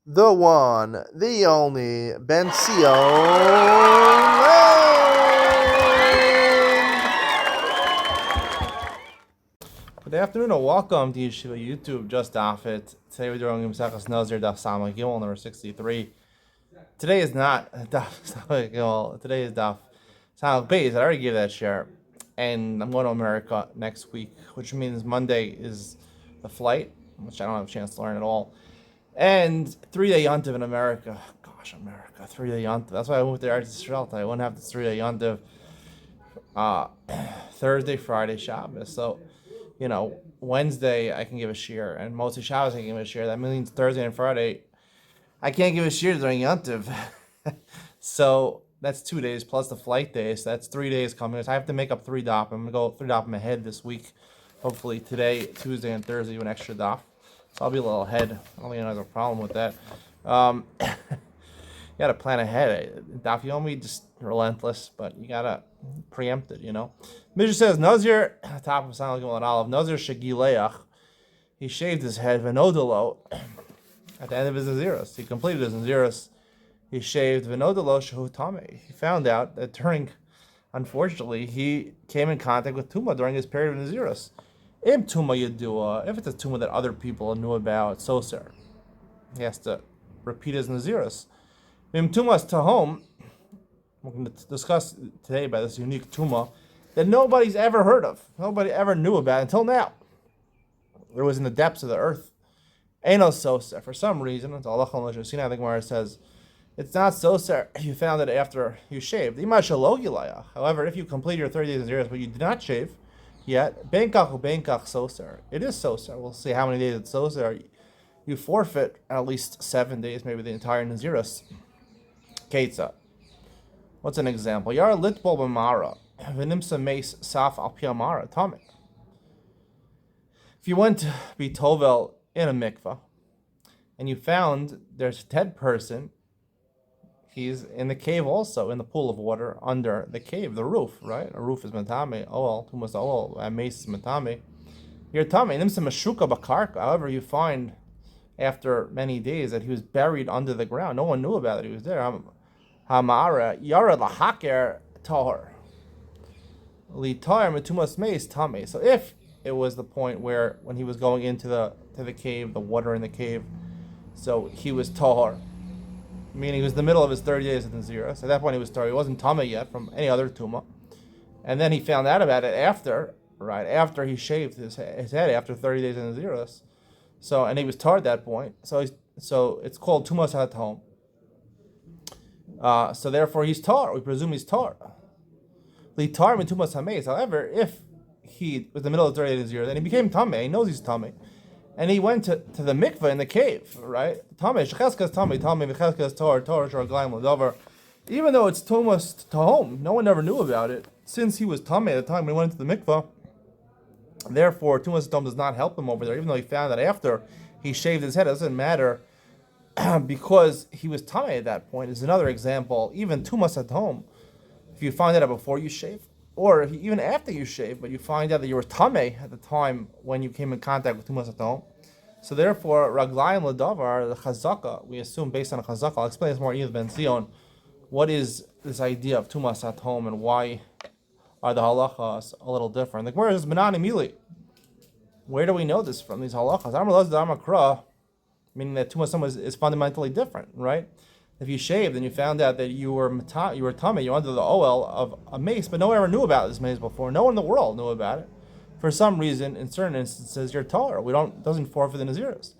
the one, the only, Ben Good afternoon and welcome to Yeshiva YouTube, just Daf It. Today we're doing Nazir Daf Samach Gimel number 63. Today is not Daf Samach Gimel, today is Daf Samach Beis. I already gave that share. And I'm going to America next week, which means Monday is the flight, which I don't have a chance to learn at all. And 3-day Yontiv in America. Gosh, America, 3-day Yontiv. That's why I moved to Eretz Yisrael. I wouldn't have this 3-day Yontiv Thursday, Friday, Shabbos. So, Wednesday I can give a shear, and mostly Shabbos I can give a shear. That means Thursday and Friday I can't give a shear during Yontiv. So that's 2 days plus the flight days. So that's 3 days coming. So I have to make up 3 daf. I'm gonna go 3 daf ahead this week. Hopefully today, Tuesday, and Thursday, do an extra daf. So I'll be a little ahead. I don't think I have a problem with that. You gotta plan ahead. Daf Yomi just relentless, but you gotta preempt it. Mishnah says Nazir, top of San Gimel and Olive. Nazir shegileach. He shaved his head. Venodalo at the end of his naziros. He completed his naziros. He shaved Venodalo shehu tameh. He found out that unfortunately, he came in contact with Tuma during his period of naziros. Im Tuma Yadua, if it's a Tuma that other people knew about, so sir, he has to repeat his naziros. Im Tumas Tahom, we're going to discuss today about this unique Tuma that nobody's ever heard of, nobody ever knew about until now. It was in the depths of the earth. Eno Sosa, for some reason, it's Allah Sina, I think where it says, it's not Sosa, you found it after you shaved. However, if you complete your 30 days naziros but you did not shave yet, Benkach Benkach Sosa, it is Sosa. We'll see how many days it's Sosa. You forfeit at least 7 days, maybe the entire naziros. Ketza. What's an example? Yar litbol b'mara v'nimsa meis saf al piamara tamid. If you went to be tovel in a mikvah and you found there's a dead person, he's in the cave also, in the pool of water under the cave, the roof, right? A roof is matame, oel, tumas oel, a mace is matame. You're tame, nimsa mashuka bakarka. However, you find after many days that he was buried under the ground. No one knew about it. He was there. Hamara yara lahaker tahor litar metumas meis tame. So if it was the point where when he was going into the cave, the water in the cave, so he was tahor, meaning he was in the middle of his 30 days of Nazir. So at that point he was tahor. He wasn't tame yet from any other tuma, and then he found out about it after he shaved his head after 30 days of Nazir. So and he was tar at that point. So it's called tumas at home. So therefore he's tar. We presume he's tar. Litar min tumas hameis. However, if he was in the middle of 30 days, then he became tamei. He knows he's tamei, and he went to the mikveh in the cave. Right? Tamei shecheskas tamei v'cheskas tar shoraglayim l'davar. Even though it's tumas tahom, no one ever knew about it since he was tamei at the time when he went into the mikveh. Therefore, tumas tahom does not help him over there. Even though he found that after he shaved his head, it doesn't matter. Because he was tamei at that point is another example. Even tumas at home, if you find out before you shave, or even after you shave, but you find out that you were tamei at the time when you came in contact with tumas at home. So therefore, raglayim l'davar, the chazaka, we assume based on a chazaka. I'll explain this more in Ben Zion. What is this idea of tumas at home and why are the halachas a little different? Like, where is Menani Mili? Where do we know this from? These halachas. Amar Laz Amar Kra. Meaning that tumas is fundamentally different, right? If you shaved and you found out that you were tummy, you're under the oel of a mace, but no one ever knew about this mace before. No one in the world knew about it. For some reason, in certain instances, you're tar. Doesn't forfeit the naziros.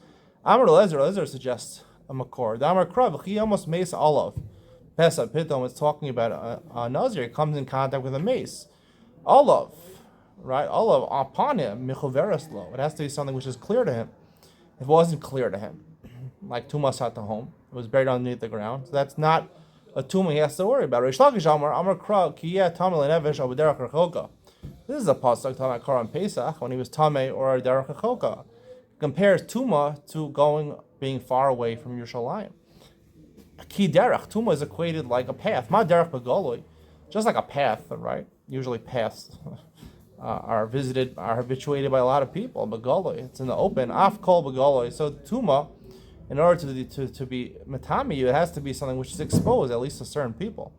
Amar Lezer suggests a makor. The Amar Krav he almost mace olav. Pesa Pitom is talking about a nazir comes in contact with a mace, olav, right? Olav upon him michoveres lo. It has to be something which is clear to him. If it wasn't clear to him, like tumas at the home, it was buried underneath the ground. So that's not a tumah he has to worry about. This is a pasuk talking about Koran Pesach when he was tamei or derech hachoka. Compares tuma to being far away from Yerushalayim. Ki derech tuma is equated like a path. Ma derech begoloi, just like a path, right? Usually paths are habituated by a lot of people. Begoloi, it's in the open. Af kol begoloi. So tuma in order to be matami, it has to be something which is exposed, at least to certain people.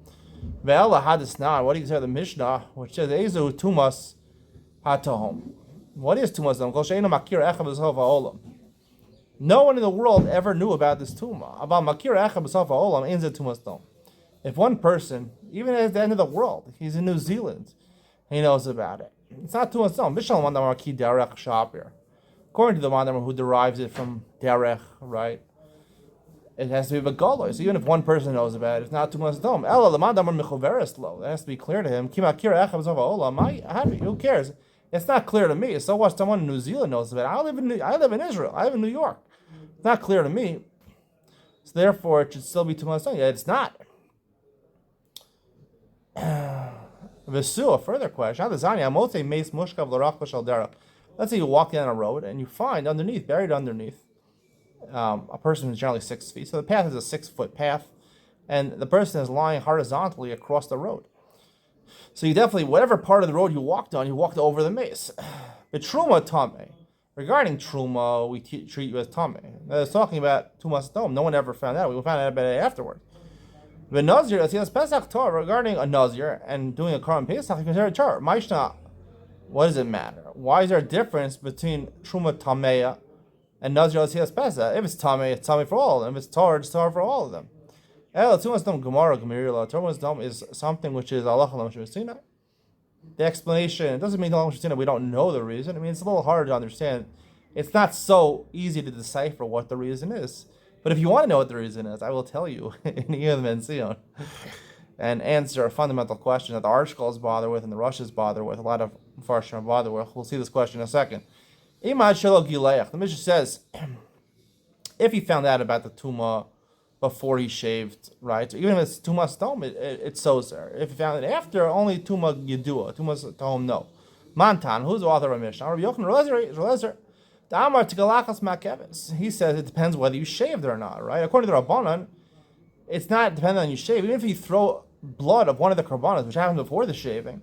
Ve'ela hadisnan, what do you say the Mishnah, which says, Ezu tumas hatahom. What is tumas hatahom? No one in the world ever knew about this tumah. About makir echad b'sof ha'olam ain't tumas hatahom. If one person, even at the end of the world, he's in New Zealand, he knows about it. It's not tumas hatahom. According to the Mandamar who derives it from derech, right? It has to be begalo. So even if one person knows about it, it's not tumas hatahom. Ella the Mandamar mechoveres lo. It has to be clear to him. Ki makir echad b'sof ha'olam. Who cares? It's not clear to me. So what? Someone in New Zealand knows about it. I live in Israel. I live in New York. It's not clear to me. So therefore, it should still be tumas hatahom. Yeah, it's not. Vesu, a further question. Let's say you walk down a road and you find underneath, buried underneath, a person who's generally 6 feet. So the path is a 6-foot path, and the person is lying horizontally across the road. So you definitely, whatever part of the road you walked on, you walked over the mace. But truma tame. Regarding truma, we treat you as tame. Now, it's talking about tumas hatahom. No one ever found out. We found out about it afterwards. But Nazir, Pesach Torah, regarding a Nazir and doing a Korban Pesach, you consider it Torah. Maishna, what does it matter? Why is there a difference between Truma Tameya and Nazir Pesach? If it's Tameh, it's Tameh for all of them. If it's Torah, it's Torah for all of them. Tumas Dom Gemara Gemirila. Tumas Dom is something which is Allah Sinai. The explanation, it doesn't mean Allah Sinai we don't know the reason. I mean, it's a little hard to understand. It's not so easy to decipher what the reason is. But if you want to know what the reason is, I will tell you in Yom Zion and answer a fundamental question that the Arshkals bother with and the Rushes bother with, a lot of Farshim bother with. We'll see this question in a second. The Mishnah says, if he found out about the Tumah before he shaved, right? So even if it's Tumah hatahom, it's soser. If he found it after, only Tumah Yedua, Tumah hatahom, no. Mantan, who's the author of Mishnah? Rabbi Yochanan he says it depends whether you shaved or not, right? According to the Rabbanan, it's not dependent on you shave. Even if you throw blood of one of the korbanos, which happened before the shaving,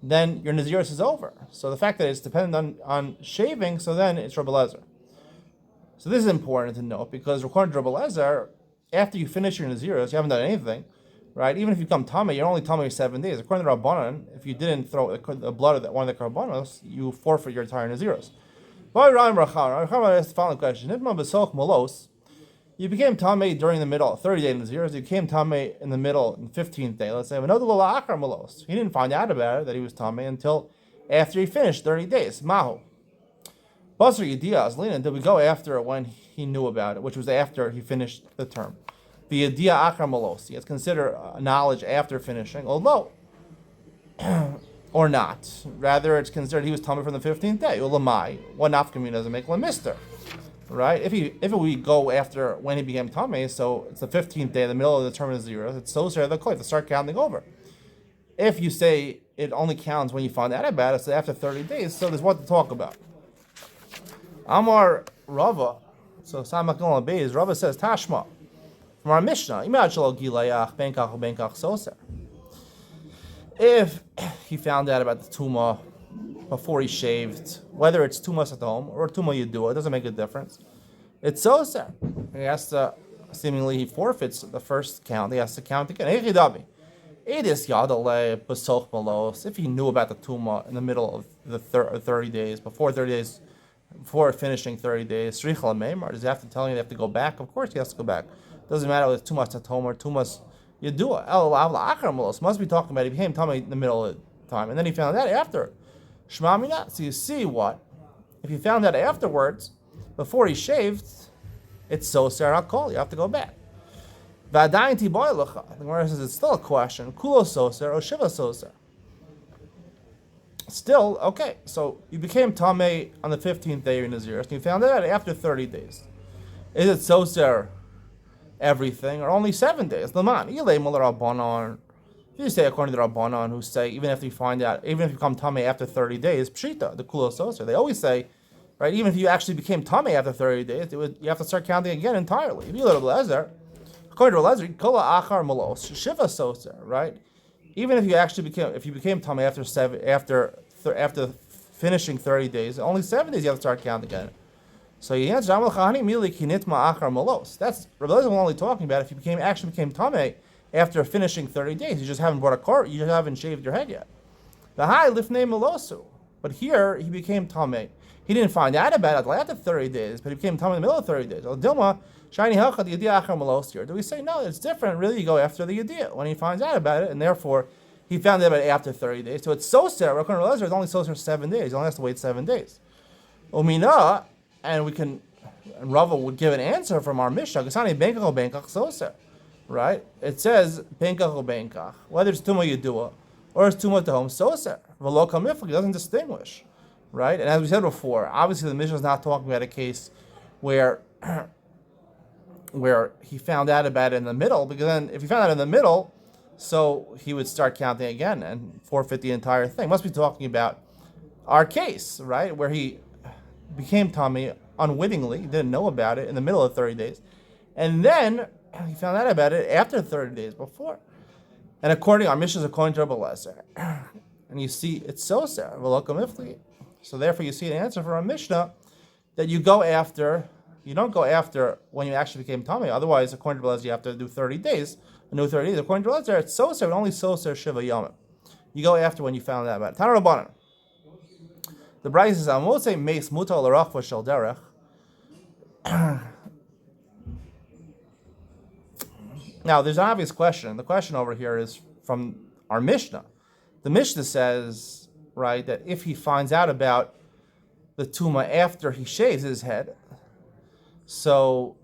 then your Nazirus is over. So the fact that it's dependent on shaving, so then it's Rabbi Lezer. So this is important to note because according to Rabbi Lezer, after you finish your Nazirus, you haven't done anything, right? Even if you become Tameh, you're only Tameh 7 days. According to Rabbanan, if you didn't throw the blood of one of the korbanos, you forfeit your entire Nazirus. The following question: you became Tameh during the middle, 30 days Nazirus. You became Tameh in the middle, in 15th day. Let's say he didn't find out about it that he was Tameh until after he finished 30 days. Mahu. Basar Yediyah Azlina. Did we go after when he knew about it, which was after he finished the term? The Yediyah Achar Malos. It's considered knowledge after finishing, although. Or not. Rather, it's considered he was Tameh from the 15th day. Ulamai. What nafkamina does it make? Mister. Right? If we go after when he became Tameh, so it's the 15th day, the middle of the term is 0, it's so the koy to start counting over. If you say it only counts when you find out about it, so after 30 days, so there's what to talk about. Amar Rava, so Samakal Beis, Rava says Tashma. From our Mishnah, if he found out about the Tumah before he shaved, whether it's Tumah hatahom or Tumah Yedua, it doesn't make a difference. It's so sad. He has to, seemingly he forfeits the first count. He has to count again. If he knew about the Tumah in the middle of the 30 days, before finishing 30 days, does he have to tell you they have to go back? Of course he has to go back. Doesn't matter whether it's Tumah hatahom or Tumah Yedua. Must be talking about he became Tameh in the middle of the time, and then he found out after. Shema Mina. So you see what? If you found out afterwards, before he shaved, it's so I'll you have to go back. The Gemara says it's still a question. Kulo soser or Shiva soser. Still, okay, so you became Tameh on the 15th day of Nazir, and you found out after 30 days. Is it soser everything, or only 7 days? Laman, if you say according to the Rabbanan, who say even if you become Tameh after 30 days, Pshita, the Kulo Soser, they always say, right, even if you actually became Tameh after 30 days, you have to start counting again entirely. If you look at Lezer, according to Lezer, Kola Achar Malos, Shiva Soser, right? Even if you became Tameh after finishing 30 days, only 7 days you have to start counting again. So he answered, that's Rabbi Eliezer was only talking about if you actually became tamei after finishing 30 days. You just haven't brought a car, you just haven't shaved your head yet. The high lifnei melosu. But here he became tamei. He didn't find out about it until after 30 days, but he became tamei in the middle of 30 days. Dilma, shiny halcha the yediyah achar melosir. Do we say no? It's different. Really, you go after the yediyah when he finds out about it, and therefore he found out about it after 30 days. So it's soser. Rabbi Eliezer is only soser 7 days. He only has to wait 7 days. Umina, and Rava would give an answer from our Mishnah. Kasani benkach o benkach soser, right? It says benkach o benkach, whether it's tuma yedua or it's tuma tahom soser. V'lo kamiflik doesn't distinguish, right? And as we said before, obviously the Mishnah is not talking about a case where he found out about it in the middle, because then if he found out in the middle, so he would start counting again and forfeit the entire thing. Must be talking about our case, right, where he became tamei unwittingly, didn't know about it in the middle of 30 days, and then he found out about it after 30 days before. And according our Mishnah is according to Rabbi Eliezer, and you see it's soser v'lo kamifli. So therefore, you see an answer for our Mishnah that you don't go after when you actually became tamei. Otherwise, according to Rabbi Eliezer, you have to do 30 days. A new 30 days. According to Rabbi Eliezer, it's soser, but only soser shiva yomim. You go after when you found out about it. Tana Rabbanan. The Brayz says, "Amosei meis mutal l'rachva shel derech." Now, there's an obvious question. The question over here is from our Mishnah. The Mishnah says, right, that if he finds out about the tuma after he shaves his head, so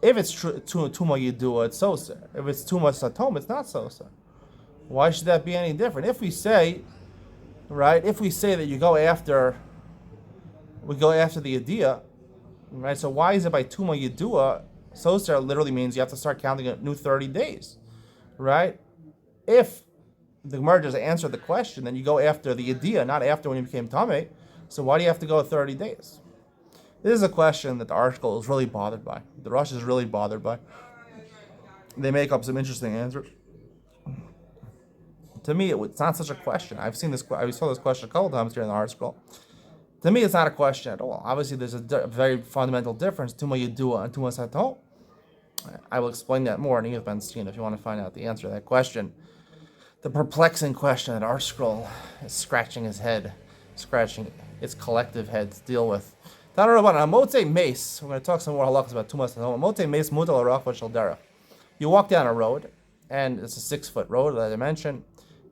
if it's tuma yedua, it's soser. If it's tuma satom, it's not soser. Why should that be any different? If we say that we go after the yediyah, right? So why is it by tuma yedua? Soser literally means you have to start counting a new 30 days, right? If the Gemara just answered the question, then you go after the yediyah, not after when you became tamei. So why do you have to go 30 days? This is a question that the article is really bothered by. The Rosh is really bothered by. They make up some interesting answers. To me, it's not such a question. I saw this question a couple times during the article. To me, it's not a question at all. Obviously, there's a very fundamental difference, tuma yedua and tuma satom. I will explain that more in Iyuv Ben Sina if you want to find out the answer to that question. The perplexing question that our scroll is scratching his head, scratching its collective head to deal with. We're going to talk some more halachas about tumas and you walk down a road, and it's a 6-foot road, as I mentioned,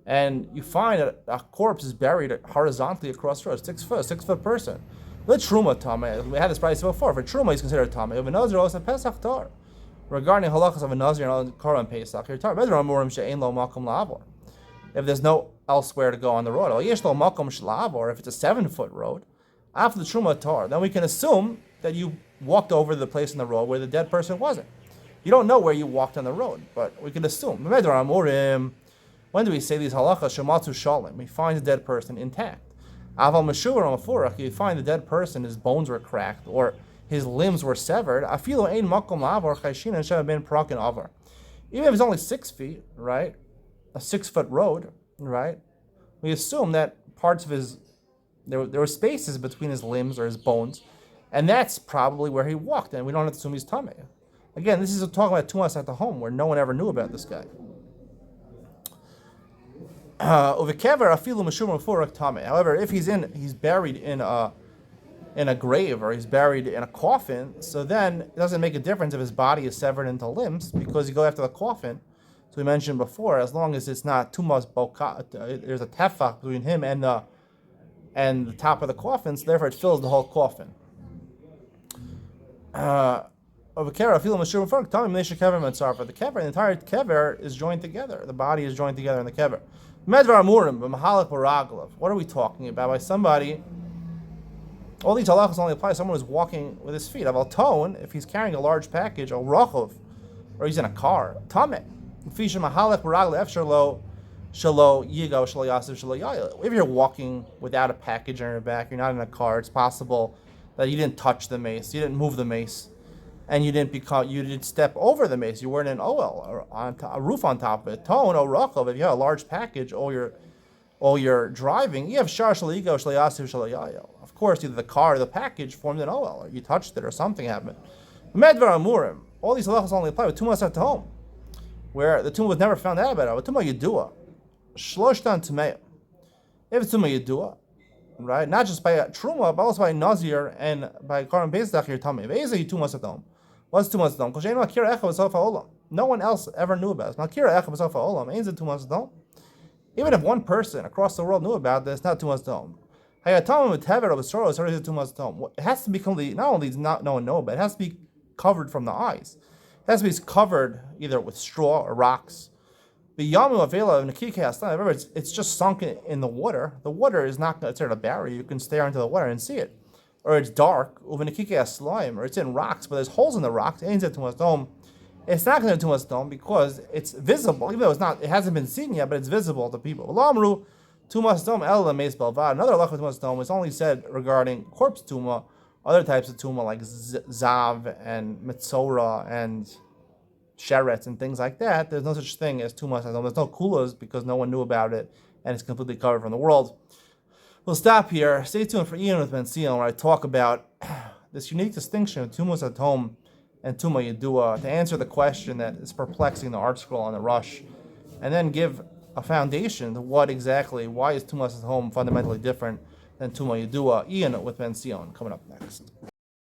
and you find a corpse is buried horizontally across the road, 6 foot, a 6-foot person. The truma tamei. We had this price before. For truma, he's considered tamei. Of a Nazir, also Pesach tar. Regarding halachas of a Nazir and Korban Pesach, you're tar. If there's no elsewhere to go on the road, or if it's a 7-foot road, after the truma tar, then we can assume that you walked over the place in the road where the dead person wasn't. You don't know where you walked on the road, but we can assume. When do we say these halachas? Shematu shalim. We find the dead person intact. Aval meshuvah mafurach. You find the dead person, his bones were cracked or his limbs were severed. Afilu ein makom la'avar chayshin and sheva ben prakin avar. Even if it's only 6 feet, right, a 6-foot road, right, we assume that parts of his there were spaces between his limbs or his bones, and that's probably where he walked, and we don't have to assume he's tamei. Again, this is talking about tumas at the home where no one ever knew about this guy. However, if he's buried in a grave or he's buried in a coffin, so then it doesn't make a difference if his body is severed into limbs because you go after the coffin. So we mentioned before, as long as it's not tumas boka, there's a tefach between him and the top of the coffin, so therefore it fills the whole coffin. The kever, the entire kever is joined together. The body is joined together in the kever. What are we talking about? By somebody, all these halachas only apply to someone who's walking with his feet. Aval tone, if he's carrying a large package, or rachov, or he's in a car, tameh. If you're walking without a package on your back, you're not in a car, it's possible that you didn't touch the mace, you didn't move the mace, and you didn't step over the mace. You weren't in oil or on a roof on top of it. Tone or rachov, if you have a large package, all you're driving, you have shar shaligo shalayasiv shalayayel. Of Of course, either the car or the package formed an oel, or you touched it, or something happened. Medvar amurim. All these halachas only apply with tumas at home, where the tumah was never found out about it. With tumah yedua, shloshtan tumeim. If it's tumah yedua, right, not just by truma, but also by Nazir and by Karan Bezdach here tummy. Ve'ezeh tumas at home. What's tumas at home? Because makira echa b'sof ha'olam. No one else ever knew about it. Makira echa b'sof ha'olam. Ain't it tumas at home? Even if one person across the world knew about this, not tumas at home. It has to be completely, not only does not no one know, but it has to be covered from the eyes. It has to be covered either with straw or rocks. Remember, it's just sunk in the water. The water is not considered a barrier. You can stare into the water and see it. Or it's dark, or it's in rocks, but there's holes in the rocks. It's not going to tumas dome because it's visible, even though it hasn't been seen yet, but it's visible to people. Tumas dome el lemeis belvad. Another halacha tumas dome is only said regarding corpse tuma. Other types of tuma like zav and mitzora and sheret and things like that. There's no such thing as tumas dome. There's no kulas because no one knew about it and it's completely covered from the world. We'll stop here. Stay tuned for Ian with Ben Sion, where I talk about this unique distinction of tumas at home and tuma yedua to answer the question that is perplexing the art scroll on the rush, and then give a foundation to why is tumas at home fundamentally different than tuma yedua. Ian with Ben Sion coming up next.